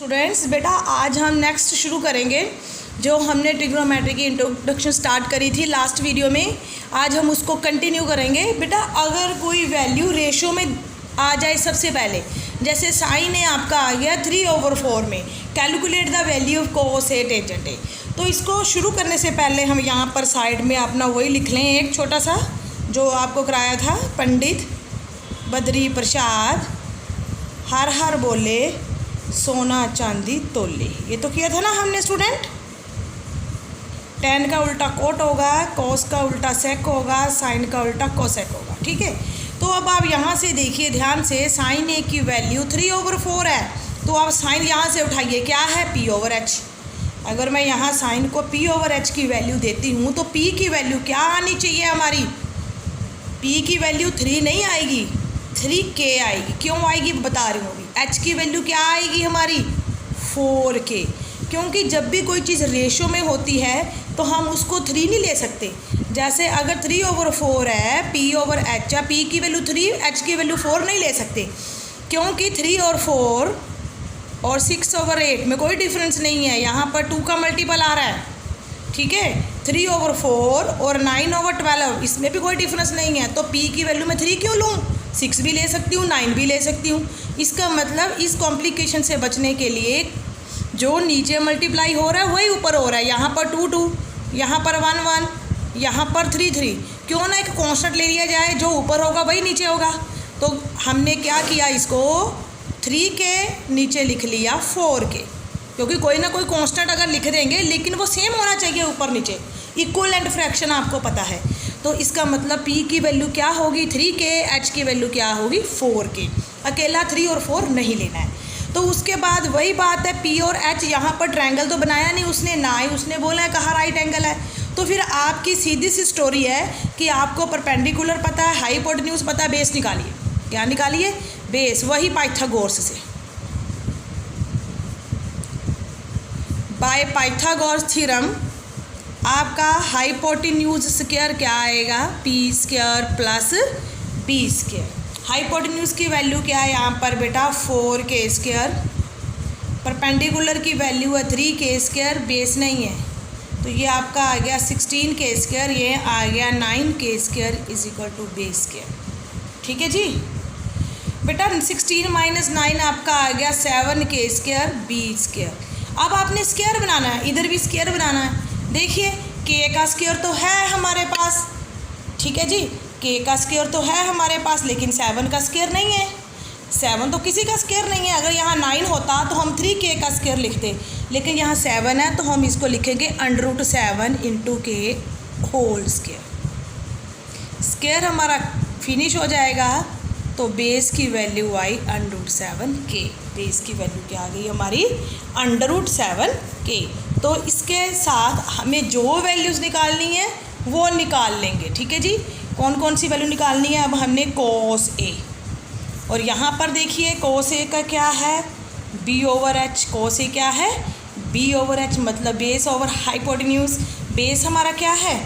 Students बेटा आज हम नेक्स्ट शुरू करेंगे जो हमने ट्रिग्नोमेट्री की इंट्रोडक्शन स्टार्ट करी थी लास्ट वीडियो में। आज हम उसको कंटिन्यू करेंगे। बेटा अगर कोई वैल्यू रेशो में आ जाए, सबसे पहले जैसे साइन है आपका आ गया 3/4 में, calculate the value of cos A tangent ए। तो इसको शुरू करने से पहले हम यहाँ पर साइड में अपना वही लिख लें, एक छोटा सा जो आपको कराया था, पंडित बद्री प्रसाद हर हर बोले सोना चांदी तोले। ये तो किया था ना हमने स्टूडेंट। tan का उल्टा कोट होगा, cos का उल्टा सेक होगा, sin का उल्टा कोसेक होगा। ठीक है, तो अब आप यहाँ से देखिए ध्यान से, sin a की वैल्यू 3/4 है, तो आप sin यहाँ से उठाइए, क्या है p/h। अगर मैं यहाँ sin को p/h की वैल्यू देती हूँ तो p की वैल्यू क्या आनी चाहिए हमारी? p की वैल्यू 3 नहीं आएगी, 3k आएगी। क्यों आएगी बता रही हूँ अभी। h की वैल्यू क्या आएगी हमारी? 4k। क्योंकि जब भी कोई चीज़ रेशो में होती है तो हम उसको 3 नहीं ले सकते। जैसे अगर 3/4 है, p/h है, p की वैल्यू 3, h की वैल्यू 4 नहीं ले सकते, क्योंकि 3 और 4 और 6/8 में कोई डिफरेंस नहीं है। यहाँ पर 2 का मल्टीपल आ रहा है। ठीक है, 3/4 और 9/12 इसमें भी कोई डिफरेंस नहीं है, तो p की वैल्यू मैं 3 क्यों लूँ? 6 भी ले सकती हूँ, 9 भी ले सकती हूँ। इसका मतलब इस कॉम्प्लिकेशन से बचने के लिए जो नीचे मल्टीप्लाई हो रहा है वही ऊपर हो रहा है। यहाँ पर 2 2, यहाँ पर 1 1, यहाँ पर 3 3। क्यों ना एक कांस्टेंट ले लिया जाए, जो ऊपर होगा वही नीचे होगा। तो हमने क्या किया, इसको 3 के नीचे लिख लिया 4 के, क्योंकि कोई ना कोई कांस्टेंट अगर लिख देंगे लेकिन वो सेम होना चाहिए ऊपर नीचे, इक्वलेंट फ्रैक्शन आपको पता है। तो इसका मतलब p की वैल्यू क्या होगी? 3k, h की वैल्यू क्या होगी? 4k। अकेला 3 और 4 नहीं लेना है। तो उसके बाद वही बात है, p और h यहाँ पर ट्रायंगल तो बनाया नहीं उसने, ना ही उसने बोला है कहाँ राइट एंगल है। तो फिर आपकी सीधी सी स्टोरी है कि आपको परपेंडिकुलर पता है, हाइपोटेन्यूज पता है, बेस निकालिए। क्या निकालिए? बेस। वही पाइथागोरस से, बाय पाइथागोरस थ्योरम आपका हाइपोटेन्यूज स्क्वायर क्या आएगा? p² plus b²। हाइपोटेन्यूज की वैल्यू क्या है यहाँ पर बेटा? 4k²। परपेंडिकुलर की वैल्यू है 3k², बेस नहीं है, तो ये आपका आ गया 16k², ये आ गया 9k² is equal to b²। ठीक है जी बेटा। 16 - 9 आपका आ गया 7k² b²। अब आपने स्क्वायर बनाना है, इधर भी स्क्वायर बनाना है। देखिए k का स्क्वायर तो है हमारे पास, ठीक है जी, k का स्क्वायर तो है हमारे पास, लेकिन 7 का स्क्वायर नहीं है। 7 तो किसी का स्क्वायर नहीं है। अगर यहाँ 9 होता तो हम 3k का स्क्वायर लिखते, लेकिन यहाँ 7 है तो हम इसको लिखेंगे √7 × k होल स्क्वायर। स्क्वायर हमारा फिनिश हो जाएगा, तो बेस की वैल्यू आई √7k। बेस की वैल्यू क्या आ गई हमारी? √7k। तो इसके साथ हमें जो वैल्यूज़ निकालनी है वो निकाल लेंगे। ठीक है जी, कौन कौन सी वैल्यू निकालनी है? अब हमने cos a, और यहाँ पर देखिए cos a का क्या है? b/h। cos a क्या है? b/h, मतलब बेस ओवर हाइपोटेन्यूज। बेस हमारा क्या है?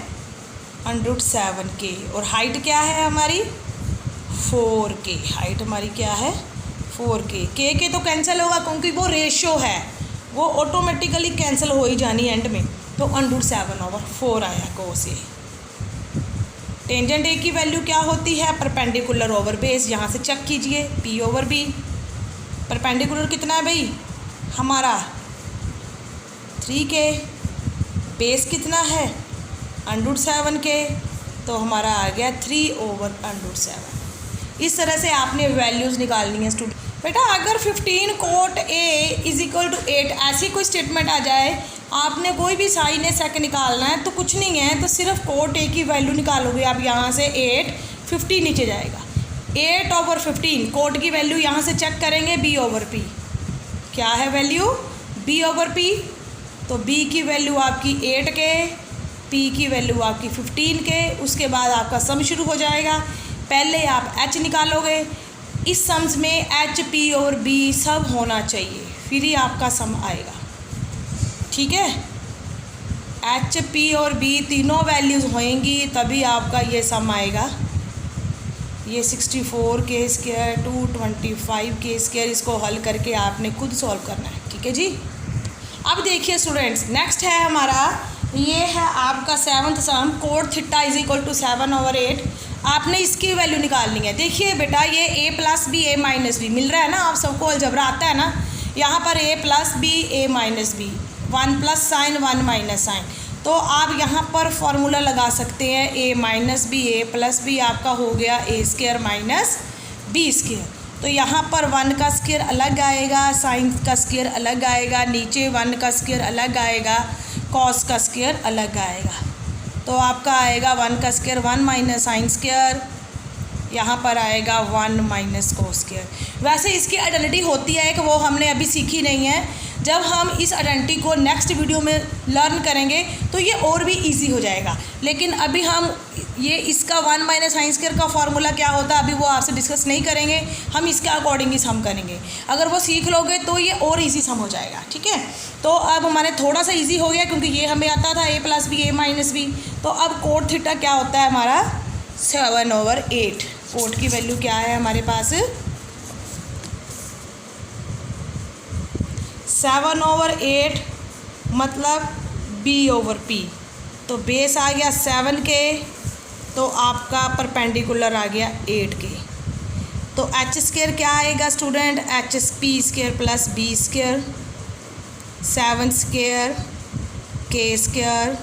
√7k, और हाइट क्या है हमारी? 4k। हाइट हमारी क्या है? 4k। k तो कैंसिल होगा क्योंकि वो रेशो है, वो ऑटोमेटिकली कैंसिल हो ही जानी एंड में, तो √7/4 आया cos a। टेंजेंट a की वैल्यू क्या होती है? Perpendicular over base. यहाँ से चेक कीजिए, p/b। परपेंडिकुलर कितना है भाई हमारा? 3k। बेस कितना है? √7k, तो हमारा आ गया 3/√7। इस तरह से आपने वैल्यूज़ निकालनी है स्टूडेंट। बेटा अगर 15 cot a is equal to 8 ऐसी कोई स्टेटमेंट आ जाए, आपने कोई भी साइन सेक निकालना है तो कुछ नहीं है, तो सिर्फ cot a की वैल्यू निकालोगे आप। यहाँ से 8, 50 नीचे जाएगा, 8/15। cot की वैल्यू यहाँ से चेक करेंगे, b/p। क्या है वैल्यू? b/p। तो b की वैल्यू आपकी 8k, p की वैल्यू आपकी 15k। उसके बाद आपका सम शुरू हो जाएगा। पहले आप h निकालोगे, इस सम्स में h, p और b सब होना चाहिए, फिर ही आपका सम आएगा। ठीक है, h, p और b तीनों वैल्यूज़ होंगी तभी आपका ये सम आएगा। ये 64 के स्क्वायर 225 के स्क्वायर, इसको हल करके आपने खुद सॉल्व करना है। ठीक है जी। अब देखिए स्टूडेंट्स, नेक्स्ट है हमारा, ये है आपका 7th sum, cot theta is equal to 7/8। आपने इसकी वैल्यू निकालनी है। देखिए बेटा, ये a plus B a minus b मिल रहा है ना, आप सबको अलजबरा आता है ना। यहाँ पर a plus B a minus B, 1 plus sine 1 minus sine, तो आप यहाँ पर फॉर्मूला लगा सकते हैं a minus B a plus B आपका हो गया a square minus B square. तो यहाँ पर 1 का स्क्वायर अलग आएगा, साइन का स्क्वायर अलग आएगा, नीचे 1 का स्क्वायर अलग आएगा, कॉस का स्क्वायर अलग आएगा। तो आपका आएगा 1 का स्क्वायर 1 माइनस साइन स्क्वायर, यहाँ पर आएगा 1 माइनस कॉस स्क्वायर। वैसे इसकी आइडेंटिटी होती है कि वो हमने अभी सीखी नहीं है। जब हम इस आइडेंटिटी को नेक्स्ट वीडियो में लर्न करेंगे तो ये और भी इजी हो जाएगा। लेकिन अभी हम ये इसका 1 माइनस साइन स्क्वायर का फार्मूला क्या होता है अभी वो आपसे डिस्कस नहीं करेंगे, हम इसके अकॉर्डिंग ही सम करेंगे। अगर वो सीख लोगे तो ये और इजी सम हो जाएगा। ठीक है, तो अब हमारे थोड़ा सा इजी हो गया क्योंकि ये हमें आता था a plus B a minus B. तो अब कोट थीटा क्या होता है हमारा 7/8। कोट की वैल्यू क्या है हमारे पास 7/8, मतलब b/p। तो बेस आ गया 7 के, तो आपका परपेंडिकुलर आ गया 8 के। तो एच स्क्वायर क्या आएगा student, H P square plus B square, 7 square के स्क्वायर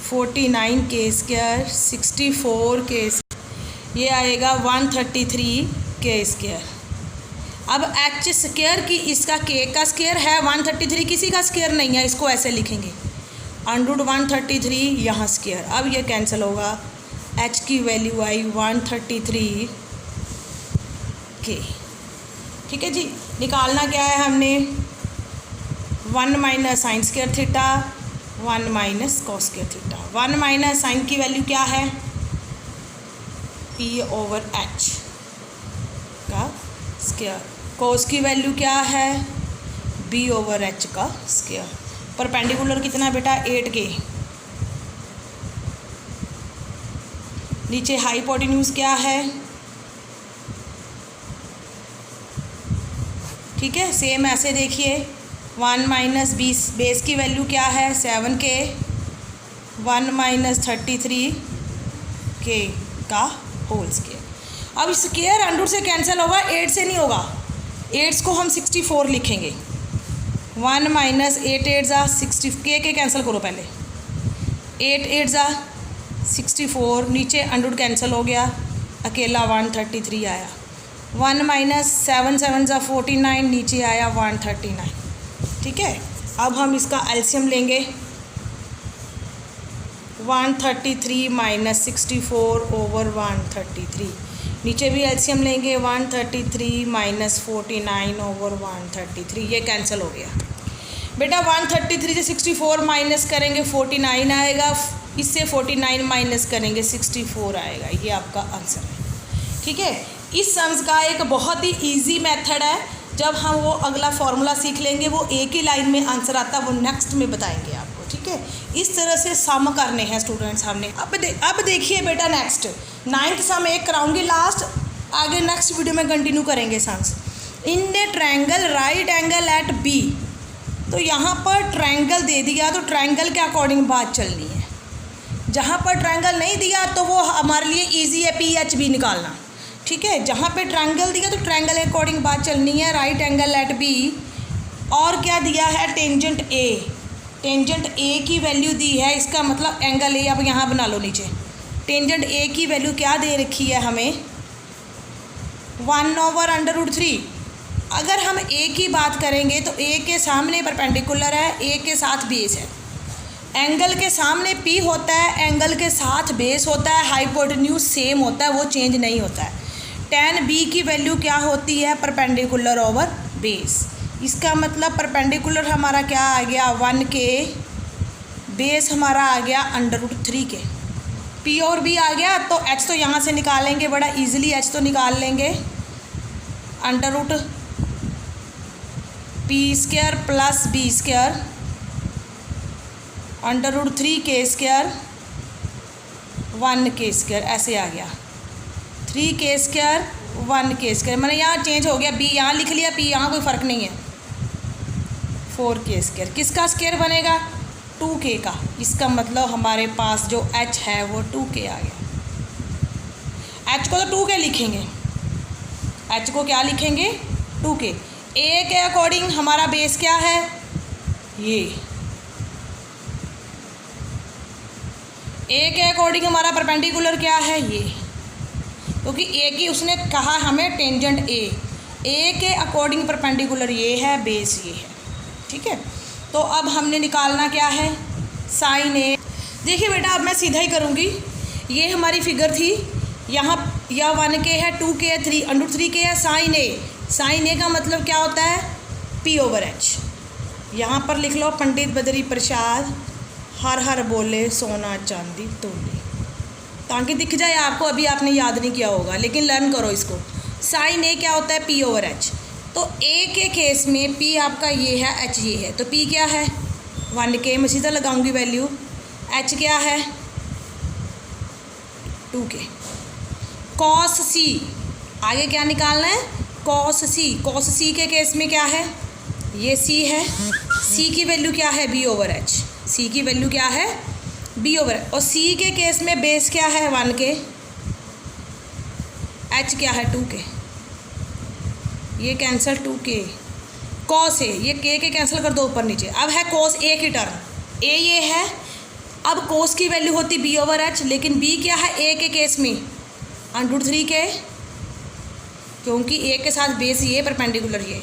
49 के स्क्वायर 64 के, ये आएगा 133 के स्क्वायर। अब एच स्क्वायर की इसका के का स्क्वायर है, 133 किसी का स्क्वायर नहीं है, इसको ऐसे लिखेंगे अंडर 133 यहाँ स्क्वायर। अब ये कैंसिल होगा, एच की वैल्यू आई 133 के। ठीक है जी, निकालना क्या है हमने 1 minus sine square theta 1 minus cos square theta. 1 minus sine की वैल्यू क्या है p/h का स्क्वायर, कॉस की वैल्यू क्या है b/h का स्क्वायर। परपेंडिकुलर कितना बेटा 8 के, नीचे हाइपोटेन्यूज क्या है। ठीक है, सेम ऐसे देखिए 1 माइनस बेस की वैल्यू क्या है 7 के, 1 माइनस 33 के का होल स्क्वायर। अब स्क्वायर अंडर से कैंसिल होगा, 8 से नहीं होगा, 8 को हम 64 लिखेंगे। 1 माइनस 8 8 ज़ा 60 के कैंसिल करो पहले, 8 8 ज़ा 64, नीचे अंडर कैंसिल हो गया, अकेला 133 आया। 1 माइनस 7 7 ज़ा 49, नीचे आया 139। ठीक है, अब हम इसका एलसीएम लेंगे 133 माइनस 64/133, नीचे भी एलसीएम लेंगे 133 माइनस 49/133, ये कैंसिल हो गया बेटा। 133 से 64 माइनस करेंगे 49 आएगा, इससे 49 माइनस करेंगे 64 आएगा, ये आपका आंसर है। ठीक है, इस सम्स का एक बहुत ही इजी मेथड है, जब हम वो अगला फार्मूला सीख लेंगे वो एक ही लाइन में आंसर आता है, वो नेक्स्ट में बताएंगे आपको। ठीक है, इस तरह से सम करने हैं स्टूडेंट्स हमने। अब देखिए बेटा, नेक्स्ट 9th सम एक कराऊंगी लास्ट, आगे नेक्स्ट वीडियो में कंटिन्यू करेंगे sums. In the triangle right angle at B, तो यहाँ पर ट्रायंगल दे दिया तो ट्रायंगल के अकॉर्डिंग बात चलनी है। जहाँ पर ट्रायंगल नहीं दिया तो वो हमारे लिए ईजी है PHB निकालना। ठीक है, जहाँ पे ट्रायंगल दिया तो ट्रायंगल के अकॉर्डिंग बात चलनी है। राइट एंगल एट बी, और क्या दिया है टेंजेंट ए, टेंजेंट ए की वैल्यू दी है, इसका मतलब एंगल ए अब यहाँ बना लो नीचे। टेंजेंट ए की वैल्यू क्या दे रखी है हमें 1/√3। अगर हम ए की बात करेंगे तो ए के सामने परपेंडिकुलर है, ए के साथ बेस है, एंगल के सामने पी होता है, एंगल के साथ बेस होता है, हाइपोटेन्यूज सेम होता है, वो चेंज नहीं होता है। tan बी की वैल्यू क्या होती है परपेंडिकुलर ओवर बेस। इसका मतलब परपेंडिकुलर हमारा क्या आ गया 1 के, बेस हमारा आ गया √3 के। पी और बी आ गया तो एच तो यहाँ से निकालेंगे, बड़ा इजीली एच तो निकाल लेंगे, √p² plus b² √3 k² 1 k², ऐसे आ गया। 3k² 1k², मैंने यहाँ चेंज हो गया, b यहाँ लिख लिया, p यहाँ, कोई फ़र्क नहीं है। 4k², किसका स्क्वायर बनेगा? 2k का। इसका मतलब हमारे पास जो h है वो 2k आ गया। h को तो 2k लिखेंगे, h को क्या लिखेंगे? 2k। a के अकॉर्डिंग हमारा बेस क्या है? ये a के अकॉर्डिंग हमारा परपेंडिकुलर क्या है? ये, क्योंकि a की उसने कहा हमें टेंजेंट a के अकॉर्डिंग परपेंडिकुलर ये है, बेस ये है, ठीक है। तो अब हमने निकालना क्या है? Sine a। देखिए बेटा, अब मैं सीधा ही करूँगी। ये हमारी फिगर थी, यहाँ या 1k है, 2k है, 3√3k है। साइन a का मतलब क्या होता है? p/h। यहाँ पर लिख लो, पंडित बद्री प्रसाद हर हर बोले सोना चांदी तोले, ताकि दिख जाए आपको। अभी आपने याद नहीं किया होगा, लेकिन लर्न करो इसको। साइन a क्या होता है? p/h। तो a के केस में p आपका ये है, h ये है, तो p क्या है? 1k। मैं सीधा लगाऊंगी वैल्यू। h क्या है? 2k। cos c, आगे क्या निकालना है? cos c। cos c के केस में क्या है? ये c है, c की वैल्यू क्या है? b/h। c की वैल्यू क्या है? b/h। और c के केस में बेस क्या है? 1k, h क्या है? 2k। ये कैंसिल 2k। cos a, ये k के कैंसिल कर दो ऊपर नीचे। अब है cos a की टर्म, a ये है। अब cos की वैल्यू होती b/h, लेकिन b क्या है a के केस में? √3k, क्योंकि a के साथ बेस ये परपेंडिकुलर ये,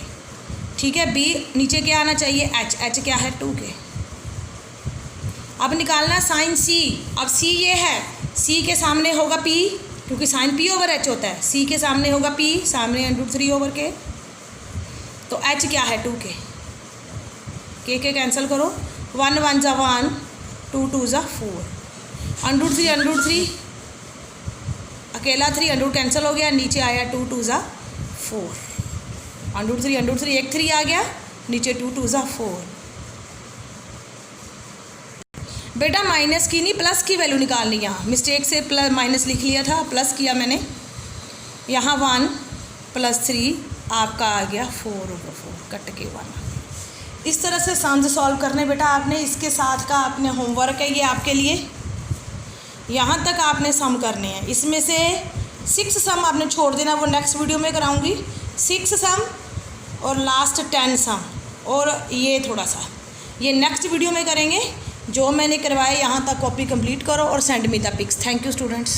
ठीक है। b नीचे क्या आना चाहिए? h क्या है? 2k। अब निकालना साइन c। अब c ये है, c के सामने होगा p, क्योंकि साइन p/h होता है। c के सामने होगा p, सामने √3k। तो h क्या है? 2k। k कैंसिल करो, 1 1 = 1, 2 2 = 4। √3 अकेला 3 कैंसिल हो गया, नीचे आया 2 2 = 4। √3 एक 3 आ गया, नीचे 2 2 = 4। बेटा माइनस की नहीं, प्लस की वैल्यू निकालनी। यहाँ मिस्टेक से प्लस माइनस लिख लिया था, प्लस किया मैंने। यहाँ 1 + 3 आपका आ गया 4/4, कट के 1। इस तरह से सम्स सॉल्व करने बेटा आपने। इसके साथ का आपने होमवर्क है ये आपके लिए, यहाँ तक आपने सम करने हैं। इसमें से 6 सम आपने छोड़ देना, वो नेक्स्ट वीडियो में कराऊंगी। 6 सम और लास्ट 10 सम, और ये थोड़ा सा ये नेक्स्ट वीडियो में करेंगे। जो मैंने करवाया यहाँ तक कॉपी कंप्लीट करो और send me the pics. Thank you students.